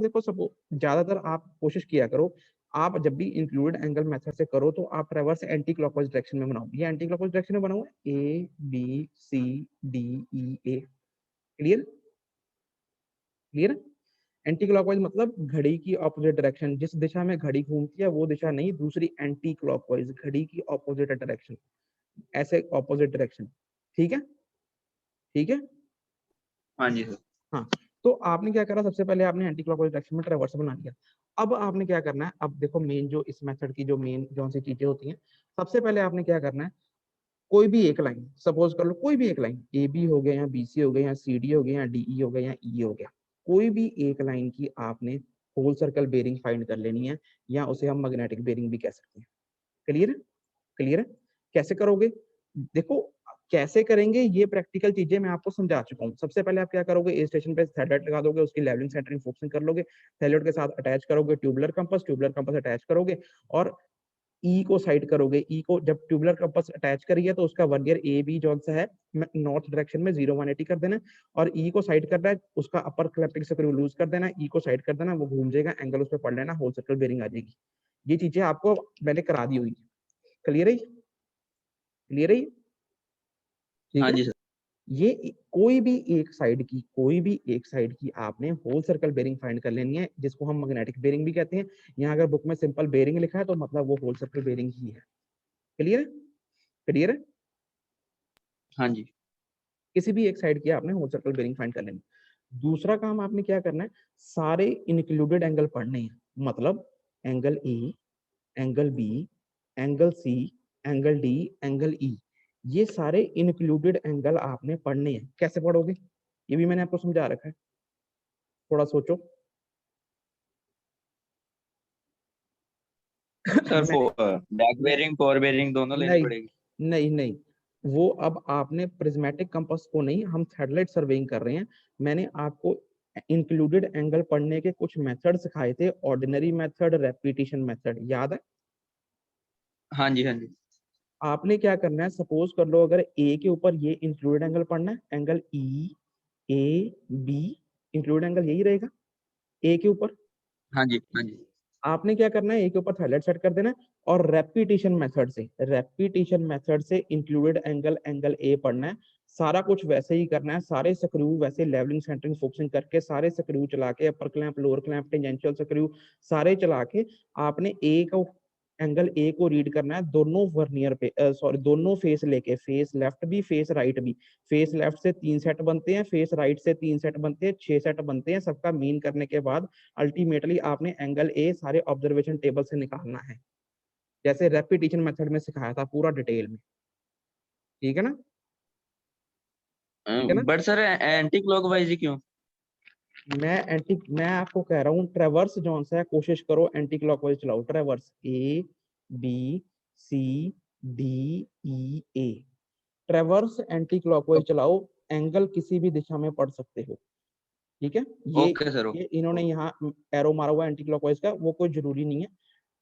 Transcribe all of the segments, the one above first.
देखो सपो ज्यादातर आप कोशिश किया करो, आप जब भी इंक्लूडेड एंगल मेथड से करो तो आप ट्रैवर्स एंटी क्लॉकवाइज डायरेक्शन में बनाओ। ये एंटी क्लॉकवाइज डायरेक्शन में बनाओ, A B C D E A. Clear? Clear? Anti clockwise मतलब घड़ी की ऑपोजिट डायरेक्शन, जिस दिशा में घड़ी घूमती है वो दिशा नहीं, दूसरी एंटी क्लॉकवाइज, घड़ी की ऑपोजिट डायरेक्शन, ऐसे ऑपोजिट डायरेक्शन। ठीक है? ठीक है? हाँ जी सर। हाँ, तो आपने क्या करा, सबसे पहले आपने एंटी क्लॉकवाइज डायरेक्शन में ट्रैवर्स बना लिया। अब आपने क्या करना है, अब देखो मेन जो इस मेथड की जो मेन जो सी चीजें होती हैं, सबसे पहले आपने क्या करना है, कोई भी एक लाइन सपोज कर लो, कोई भी एक लाइन ए बी हो गया या बी सी हो गया या सी डी हो गया या डी ई हो गया या ई हो गया, कोई भी एक लाइन की आपने होल सर्कल बेरिंग फाइंड कर लेनी है, या उसे हम मैग्नेटिक बेरिंग भी कह सकते हैं। क्लियर? क्लियर? कैसे करोगे? देखो कैसे करेंगे ये प्रैक्टिकल चीजें मैं आपको समझा चुका हूँ। सबसे पहले आप क्या करोगे, ए स्टेशन पे थ्रेडलाइट लगा दोगे, उसकी लेवलिंग सेंटरिंग फोकसिंग कर लोगे, थ्रेडलाइट के साथ अटैच करोगे ट्यूबुलर कंपास अटैच करोगे, और ई को साइड करोगे। ई को जब ट्यूबुलर कंपास अटैच करिए तो उसका वर्नियर ए बी जो सा है नॉर्थ डायरेक्शन में 0 180 कर देना, और ई को साइड करना है, उसका अपर क्लैंपिंग स्क्रू लूज कर देना, ई को साइड कर देना, वो घूम जाएगा, एंगल उस पर पढ़ लेना, होल सर्कल बेरिंग आ जाएगी। ये चीजें आपको मैंने करा दी हुई। क्लियर है? क्लियर है? ठीक हाँ है? जी सर। ये कोई भी एक साइड की आपने होल सर्कल बेरिंग फाइंड कर लेनी है, जिसको हम मैग्नेटिक बेरिंग भी कहते हैं। यहाँ अगर बुक में सिंपल बेरिंग लिखा है तो मतलब वो होल सर्कल बेरिंग ही है। क्लियर है? क्लियर है? हाँ जी। किसी भी एक साइड की आपने होल सर्कल बेरिंग फाइंड कर लेनी। दूसरा काम आपने क्या करना है, सारे इंक्लूडेड एंगल पढ़ने हैं, मतलब angle A, angle B, angle C, angle D, angle E, ये सारे इंक्लूडेड एंगल आपने पढ़ने हैं। कैसे पढ़ोगे ये भी मैंने आपको समझा रखा है, थोड़ा सोचो। Sir back bearing fore bearing दोनों लेनी नहीं पड़ेगी? नहीं नहीं, वो अब आपने प्रिज्मेटिक कंपास को नहीं, हम थ्रेडलाइट सर्वेइंग कर रहे हैं। मैंने आपको इंक्लूडेड एंगल पढ़ने के कुछ मेथड सिखाए थे, ऑर्डिनरी मेथड, रेपिटेशन मेथड, याद है? हाँ जी हाँ जी। आपने क्या करना है, सपोज कर लो अगर ए के ऊपर ये इंक्लूडेड एंगल पढ़ना है, angle E A B, included angle यही रहेगा ए के ऊपर। हाँ जी हाँ जी। आपने क्या करना है, ए के ऊपर थ्रेडलाइट सेट कर देना है, और रेपिटेशन मेथड से इंक्लूडेड एंगल एंगल ए पढ़ना है। सारा कुछ वैसे ही करना है, सारे स्क्रू वैसे लेवलिंग सेंटरिंग फोकसिंग करके, सारे स्क्रू चला के, upper clamp lower clamp tangential screw सारे चला के, आपने ए को एंगल ए को रीड करना है, दोनों वर्नियर पे सॉरी दोनों फेस लेके, फेस लेफ्ट भी फेस राइट भी। फेस लेफ्ट से 3 सेट बनते हैं, फेस राइट से 3 सेट बनते हैं, 6 सेट बनते हैं। सबका मीन करने के बाद अल्टीमेटली आपने एंगल ए सारे ऑब्जर्वेशन टेबल से निकालना है, जैसे रेपिटेशन मेथड में सिखाया था पूरा डिटेल में। ठीक है ना? ठीक है ना? बट सर एंटी क्लॉकवाइज ही क्यों? मैं आपको कह रहा हूँ ट्रैवर्स जोन सा है, कोशिश करो एंटी क्लॉकवाइज चलाओ। Traverse A B C D E A, traverse anti clockwise चलाओ, एंगल किसी भी दिशा में पढ़ सकते हो। ठीक है? ओके सर ये ओके। इन्होंने यहाँ एरो मारा हुआ एंटी क्लॉकवाइज का, वो कोई जरूरी नहीं है।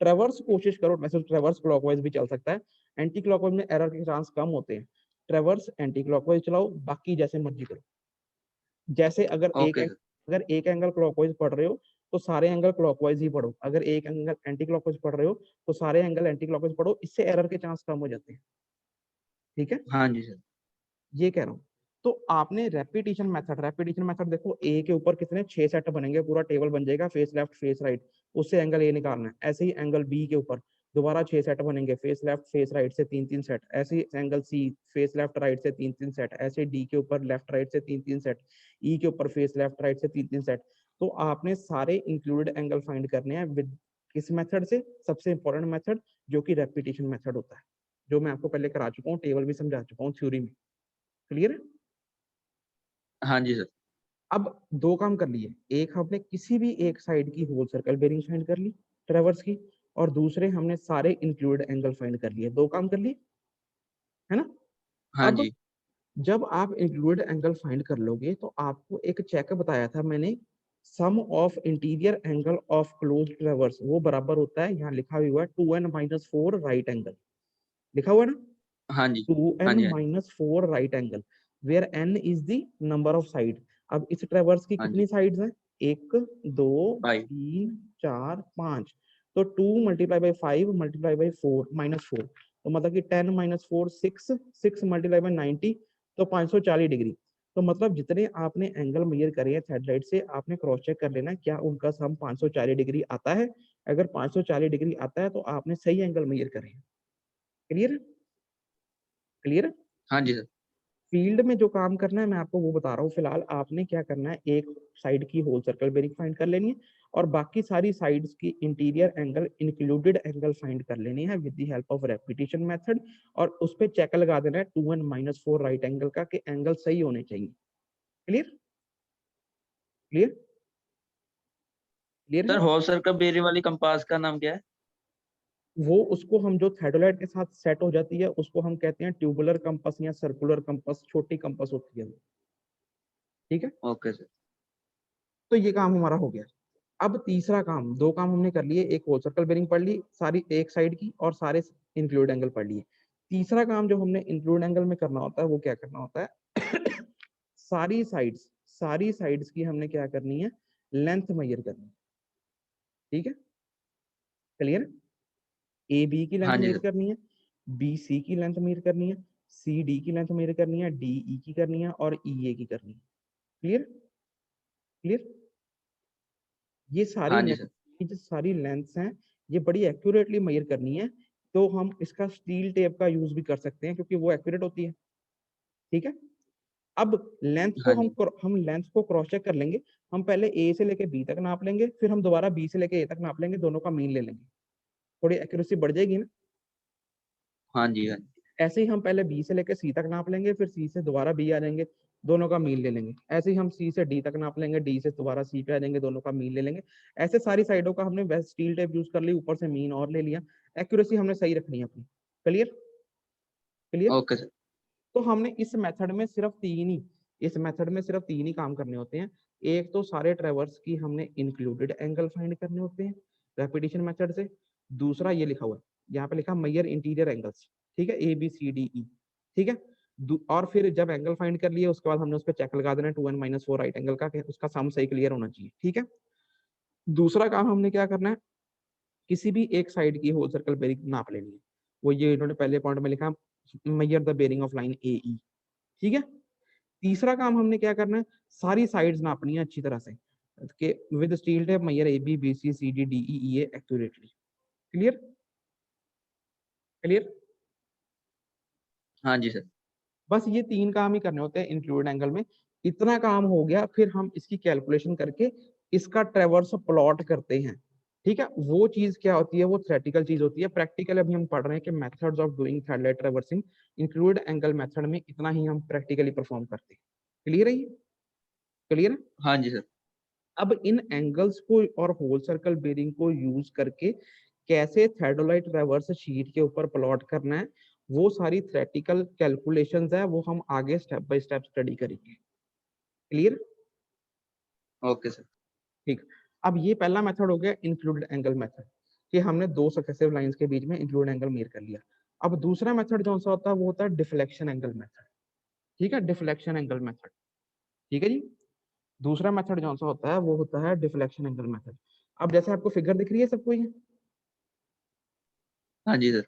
ट्रैवर्स कोशिश करो, वैसे ट्रैवर्स क्लॉकवाइज भी चल सकता है, एंटी क्लॉकवाइज में एरर के चांस कम होते हैं। ट्रैवर्स एंटी क्लॉकवाइज चलाओ, बाकी जैसे मर्जी करो। जैसे ओके सर। अगर एक एंगल क्लॉकवाइज पढ़ रहे हो तो सारे एंगल क्लॉकवाइज ही पढ़ो, अगर एक एंगल एंटी क्लॉकवाइज पढ़ रहे हो तो सारे एंगल एंटी क्लॉकवाइज पढ़ो, इससे एरर के चांस कम हो जाते हैं। ठीक है? हाँ जी सर। ये कह रहा हूँ। तो आपने रेपिटेशन मेथड देखो, ए के ऊपर कितने 6 सेट बनेंगे, पूरा टेबल बन जाएगा, फेस लेफ्ट फेस राइट, उससे एंगल ए निकालना है। ऐसे ही एंगल बी के ऊपर दोबारा 6 सेट बनेंगे, फेस लेफ्ट फेस राइट से 3 3 सेट। ऐसे ही angle C face left right से 3 3 सेट। ऐसे डी के ऊपर लेफ्ट राइट से 3 3 सेट। ई के ऊपर फेस लेफ्ट राइट से 3 3 सेट। तो आपने सारे इंक्लूडेड एंगल फाइंड करने हैं विद किस मेथड से, सबसे इंपॉर्टेंट मेथड जो कि रेपिटेशन मेथड होता है, जो मैं आपको पहले करा चुका हूँ, टेबल भी समझा चुका हूँ थ्योरी में। क्लियर है? हाँ जी सर। अब दो काम कर लिए, एक हमने किसी भी एक साइड की होल सर्कल बेरिंग फाइंड कर ली ट्रैवर्स की, और दूसरे हमने सारे इंक्लूडेड एंगल फाइंड कर लिए। दो काम कर लिए, है ना? हाँ अब जी। जब आप इंक्लूडेड एंगल फाइंड कर लोगे तो आपको एक चेक बताया था मैंने, sum of interior angle of closed traverse वो बराबर होता है, यहाँ लिखा भी हुआ है 2n - 4 राइट एंगल, लिखा हुआ है ना? हाँ जी हाँ 2n जी। हाँ जी - 4 right angle, where n is the number of side. अब इस ट्रैवर्स की हाँ जी। कितनी साइड्स हैं? 1 2 5 3 4 5, तो 2 मल्टीप्लाई बाई 5 मल्टीप्लाई बाई 4 -4, तो मतलब कि 10 - 4 6, 6 मल्टीप्लाई बाई 90, तो 540 डिग्री। तो मतलब जितने आपने एंगल मेजर करे हैं थ्रेड से, आपने क्रॉस चेक कर लेना क्या उनका सम 540 डिग्री आता है। अगर 540 डिग्री आता है तो आपने सही एंगल मेजर करे हैं। क्लियर? क्लियर? हाँ जी सर। फील्ड में जो काम करना है मैं आपको वो बता रहा हूँ। फिलहाल आपने क्या करना है, एक साइड की होल सर्कल बेरिंग फाइंड कर लेनी है और बाकी सारी साइड्स की interior angle included angle find कर लेनी है with the help of repetition method, और उस पे चेक लगा देना है 2n - 4 राइट एंगल का कि एंगल सही होने चाहिए। क्लियर? क्लियर? क्लियर सर है? होल सर्कल बेरी वाली कंपास का नाम क्या है? वो उसको हम जो थेडोलाइट के साथ सेट हो जाती है उसको हम कहते हैं ट्यूबुलर कंपास या सर्कुलर कंपास, छोटी कंपास होती है वो। ठीक है, ओके सर। तो ये काम हमारा हो गया। अब तीसरा काम, दो काम हमने कर लिए, एक होल सर्कल बेरिंग पढ़ ली सारी एक साइड की और सारे इंक्लूड एंगल पढ़ लिए। तीसरा काम जो हमने इंक्लूड एंगल में करना होता है वो क्या करना होता है सारी साइड्स की हमने क्या करनी है, लेंथ मेजर करनी है। ठीक है, क्लियर? ए बी की लेंथ हाँ जी मेजर सर। करनी है, बी सी की लेंथ मेजर करनी है, सी डी की लेंथ मेजर करनी है, डी ई की करनी है और ई ए की करनी है। क्लियर? क्लियर? ये सारी हाँ जी सर। लेंथ, जो सारी लेंथ्स हैं ये बड़ी एक्यूरेटली मेजर करनी है। तो हम इसका स्टील टेप का यूज भी कर सकते हैं क्योंकि वो एक्यूरेट होती है। ठीक है, अब लेंथ को हाँ जी। हम लेंथ को क्रॉस चेक कर लेंगे। हम पहले ए से लेके बी तक नाप लेंगे, फिर हम दोबारा बी से लेके ए तक नाप लेंगे, दोनों का मीन ले लेंगे, थोड़ी एक्यूरेसी बढ़ जाएगी ना। हाँ जी। हाँ जी। ऐसे ही हम पहले बी से लेके सी तक नाप लेंगे, फिर सी से दोबारा बी आ जाएंगे, दोनों का मीन ले लेंगे। ऐसे ही हम सी से डी तक नाप लेंगे, डी से दोबारा सी पे आ जाएंगे, दोनों का मीन ले लेंगे। ऐसे सारी साइडों का हमने बेस्ट स्टील टेप यूज कर ली, ऊपर से मीन और ले लिया। एक्यूरेसी हमने सही रखनी है अपनी। क्लियर? क्लियर? Okay sir. तो हमने इस मेथड में सिर्फ तीन ही काम करने होते हैं। एक तो सारे ट्रेवर्स की हमने इंक्लूडेड एंगल फाइंड करने होते हैं रेपिटेशन मेथड से। दूसरा ये लिखा हुआ है, यहाँ पे लिखा मेजर इंटीरियर एंगल्स। ठीक है, ए बी सी डी ई। ठीक है, और फिर जब एंगल फाइंड कर लिए उसके बाद हमने उस पर चेक लगा देना 2n - 4 राइट एंगल का, उसका सम सही क्लियर होना चाहिए। ठीक है, दूसरा काम हमने क्या करना है, किसी भी एक साइड की होल सर्कल बेरिंग नाप लेनी है। वो ये इन्होंने पहले पॉइंट में लिखा, measure the bearing of line A E. ठीक है, तीसरा काम हमने क्या करना है, सारी साइड्स नापनी है अच्छी तरह से कि with steel tape measure A B B C C D D E E A accurately. Clear? Clear? हाँ जी सर। बस ये तीन काम ही करने होते हैं इंक्लूड एंगल में। इतना काम हो गया, फिर हम इसकी कैलकुलेशन करके इसका ट्रेवर्स प्लॉट करते हैं। ठीक है, वो चीज क्या होती है, वो थ्योरेटिकल चीज होती है। प्रैक्टिकल अभी हम पढ़ रहे हैं कि methods of doing third line traversing include angle method में इतना ही हम प्रैक्टिकली परफॉर्म करते हैं। क्लियर है ये? क्लियर है? हाँ जी सर। अब इन एंगल्स को और होल सर्कल बेरिंग को यूज करके कैसे थेडोलाइट रिवर्स शीट के ऊपर प्लॉट करना है, वो सारी थ्योरेटिकल कैलकुलेशंस है, वो हम आगे स्टेप बाय स्टेप स्टडी करेंगे। क्लियर? Okay sir. ठीक, अब ये पहला मेथड हो गया इंक्लूडेड एंगल मेथड, कि हमने दो सक्सेसिव लाइंस के बीच में इंक्लूड एंगल मेजर कर लिया। अब दूसरा मेथड जो सा होता है वो होता है डिफ्लेक्शन एंगल मेथड। ठीक है, डिफ्लेक्शन एंगल मेथड। ठीक है जी, दूसरा मेथड जो सा होता है वो होता है डिफ्लेक्शन एंगल मेथड। अब जैसे आपको फिगर दिख रही है सबको ये, हाँ जी सर।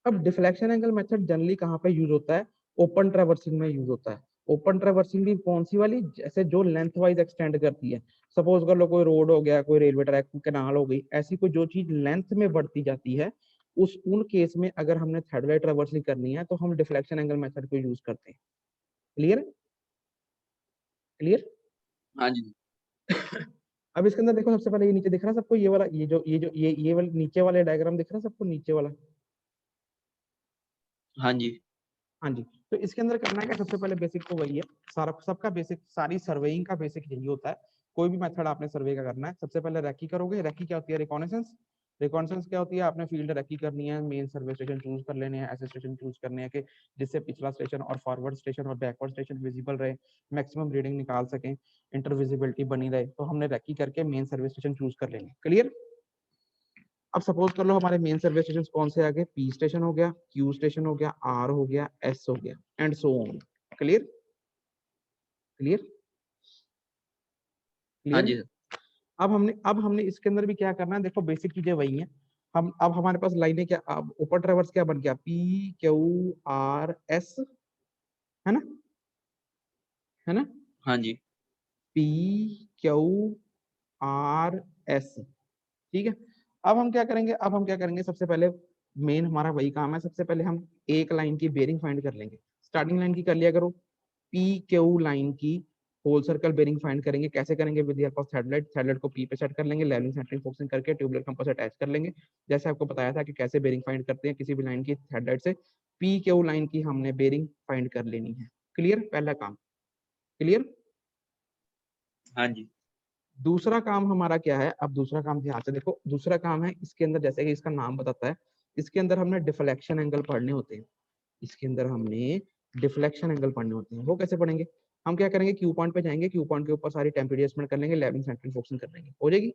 अब डिफ्लेक्शन एंगल मेथड जनरली कहाँ पे यूज होता है, ओपन ट्रैवर्सिंग में यूज होता है। ओपन ट्रैवर्सिंग भी कौन सी वाली, जैसे जो लेंथ वाइज एक्सटेंड करती है। सपोज कर लो कोई रोड हो गया, कोई रेलवे ट्रैक, कैनाल हो गई, ऐसी कोई जो चीज लेंथ में बढ़ती जाती है, उन केस में अगर हमने थर्ड वाइज ट्रैवर्सिंग करनी है तो हम डिफ्लेक्शन एंगल मेथड को यूज करते हैं। क्लियर? क्लियर? हाँ जी। अब इसके अंदर देखो, सबसे पहले ये नीचे दिख रहा है सबको, ये वाला, ये वाले नीचे वाले डायग्राम दिख रहा है सबको, नीचे वाला। हाँ जी। हाँ जी, तो इसके अंदर करना है क्या, सबसे पहले बेसिक तो वही है, सारा सबका बेसिक, सारी सर्वेइंग का बेसिक यही होता है। कोई भी मेथड आपने सर्वे का करना है, सबसे पहले रेकी करोगे। रेकी क्या होती है, रिकॉनेसेंस। रिकॉनेसेंस क्या होती है, आपने फील्ड रेकी करनी है, मेन सर्वे स्टेशन चूज कर लेने हैं, ऐसे स्टेशन चूज करने हैं कि जिससे पिछला स्टेशन और फॉरवर्ड स्टेशन और बैकवर्ड स्टेशन विजिबल रहे, मैक्सिमम रीडिंग निकाल सकें, इंटरविजिबिलिटी बनी रहे, तो हमने रेकी करके मेन सर्वे स्टेशन चूज कर लेंगे। क्लियर? अब सपोज कर लो हमारे मेन सर्वे स्टेशन कौन से आ गए, पी स्टेशन हो गया, क्यू स्टेशन हो गया, आर हो गया, एस हो गया, and so on. Clear? Clear? हाँ क्लियर? जी सर। अब हमने इसके अंदर भी क्या करना है, देखो बेसिक चीजें वही हैं। हम अब हमारे पास लाइनें क्या, अब ऊपर ट्रेवर्स क्या बन गया, पी क्यू आर एस, है ना, है ना, हाँ जी। पी क्यू आर एस, ठीक है। अब हम क्या करेंगे, सबसे पहले मेन हमारा वही काम है, सबसे पहले हम एक लाइन की बेरिंग फाइंड कर लेंगे। स्टार्टिंग लाइन की कर लिया करो, पी क्यू लाइन की होल सर्कल बेरिंग फाइंड करेंगे। कैसे करेंगे, विद द हेल्प ऑफ थ्रेडलाइट। थ्रेडलाइट को पी पे सेट कर लेंगे, लेवलिंग सेंटरिंग फोकसिंग करके ट्यूबुलर कंपास अटैच कर लेंगे। जैसे आपको बताया था कि कैसे बेरिंग फाइंड करते हैं किसी भी लाइन की थ्रेडलाइट से, पी क्यू लाइन की हमने बेरिंग फाइंड कर लेनी है। क्लियर, पहला काम क्लियर। हाँ जी। दूसरा काम हमारा क्या है, अब दूसरा काम ध्यान से देखो, दूसरा काम है इसके अंदर, जैसे कि इसका नाम बताता है, इसके अंदर हमने डिफ्लेक्शन एंगल पढ़ने होते हैं। इसके अंदर हमने डिफ्लेक्शन एंगल पढ़ने होते हैं। वो कैसे पढ़ेंगे, हम क्या करेंगे, क्यू पॉइंट पे जाएंगे, क्यू पॉइंट के ऊपर सारी टेम्परेचर एडजस्टमेंट कर लेंगे, लेवलिंग सेंटरिंग फोकसिंग कर लेंगे, हो जाएगी।